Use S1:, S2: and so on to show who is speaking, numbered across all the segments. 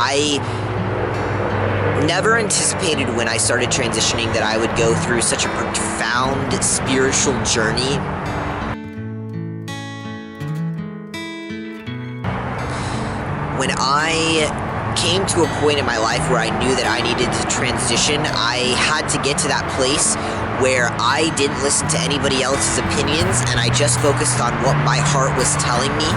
S1: I never anticipated when I started transitioning that I would go through such a profound spiritual journey. When I came to a point in my life where I knew that I needed to transition, I had to get to that place where I didn't listen to anybody else's opinions and I just focused on what my heart was telling me.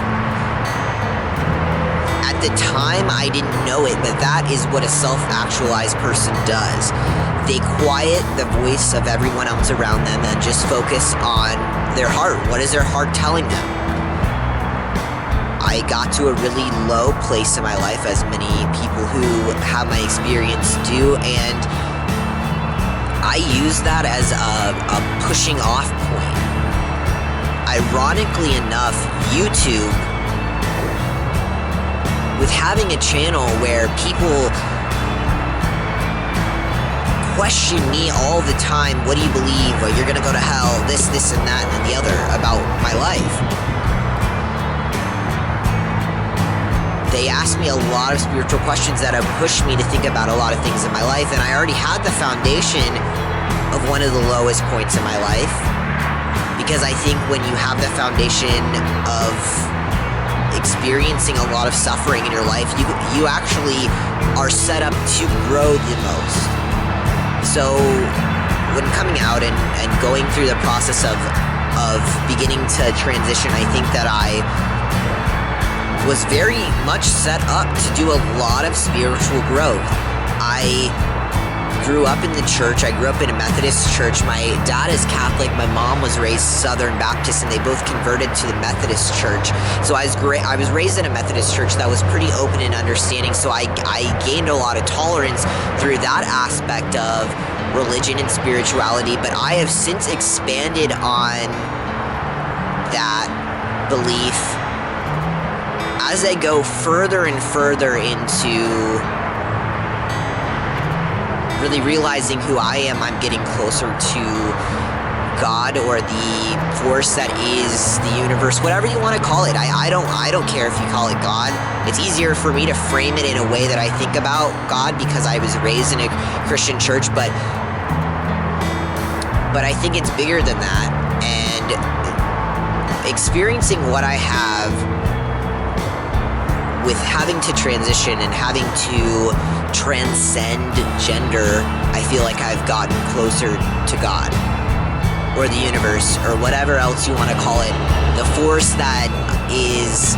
S1: At the time, I didn't know it, but that is what a self-actualized person does. They quiet the voice of everyone else around them and just focus on their heart. What is their heart telling them? I got to a really low place in my life, as many people who have my experience do, and I use that as a pushing off point. Ironically enough, YouTube, with having a channel where people question me all the time, what do you believe, or you're gonna go to hell, this, and that, and the other about my life. They asked me a lot of spiritual questions that have pushed me to think about a lot of things in my life, and I already had the foundation of one of the lowest points in my life, because I think when you have the foundation of experiencing a lot of suffering in your life, you actually are set up to grow the most. So when coming out and going through the process of beginning to transition, I think that I was very much set up to do a lot of spiritual growth. I grew up in the church. I grew up in a Methodist church. My dad is Catholic. My mom was raised Southern Baptist, and they both converted to the Methodist church. So I was raised in a Methodist church that was pretty open and understanding, so I gained a lot of tolerance through that aspect of religion and spirituality, but I have since expanded on that belief as I go further and further into really realizing who I am. I'm getting closer to God, or the force that is the universe, whatever you want to call it. I don't care if you call it God. It's easier for me to frame it in a way that I think about God because I was raised in a Christian church, but I think it's bigger than that. And experiencing what I have with having to transition and having to transcend gender, I feel like I've gotten closer to God, or the universe, or whatever else you want to call it. The force that is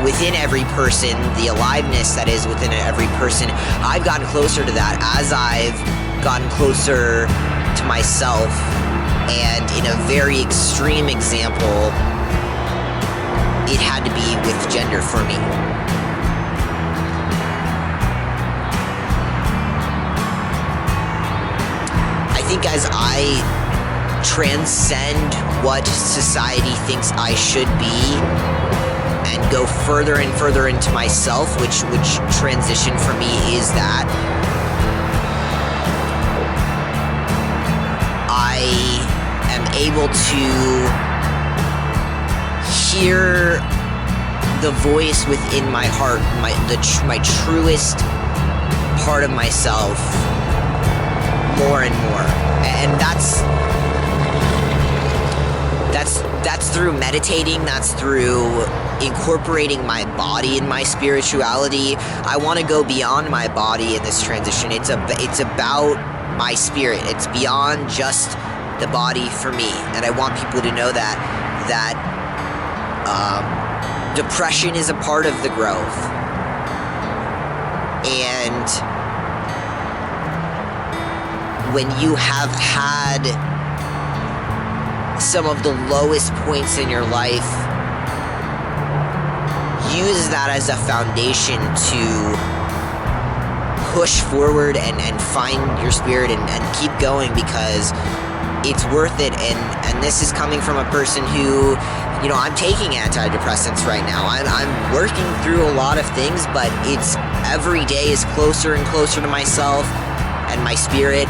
S1: within every person, the aliveness that is within every person. I've gotten closer to that as I've gotten closer to myself. And in a very extreme example, it had to be with gender for me. I think as I transcend what society thinks I should be and go further and further into myself, which transition for me is that I am able to hear the voice within my heart, my truest part of myself, more and more. And that's through meditating. That's through incorporating my body in my spirituality. I want to go beyond my body in this transition. It's about my spirit. It's beyond just the body for me, and I want people to know that depression is a part of the growth. And when you have had some of the lowest points in your life, use that as a foundation to push forward and find your spirit and keep going, because it's worth it. And this is coming from a person who, I'm taking antidepressants right now. I'm working through a lot of things, but it's every day is closer and closer to myself and my spirit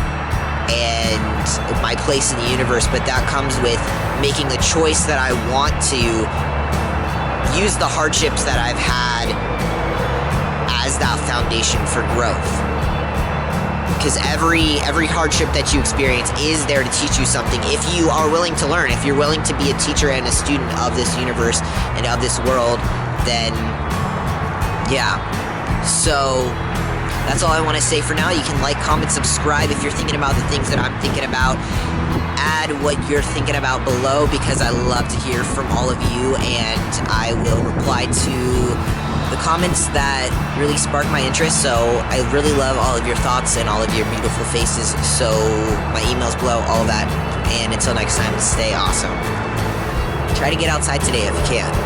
S1: and my place in the universe. But that comes with making a choice that I want to use the hardships that I've had as that foundation for growth. Because every hardship that you experience is there to teach you something if you are willing to learn. If you're willing to be a teacher and a student of this universe and of this world, then yeah. So that's all I want to say for now. You can like, comment, subscribe if you're thinking about the things that I'm thinking about. Add what you're thinking about below, because I love to hear from all of you, and I will reply to the comments that really spark my interest. So I really love all of your thoughts and all of your beautiful faces. So my email's below, all of that. And until next time, stay awesome. Try to get outside today if you can.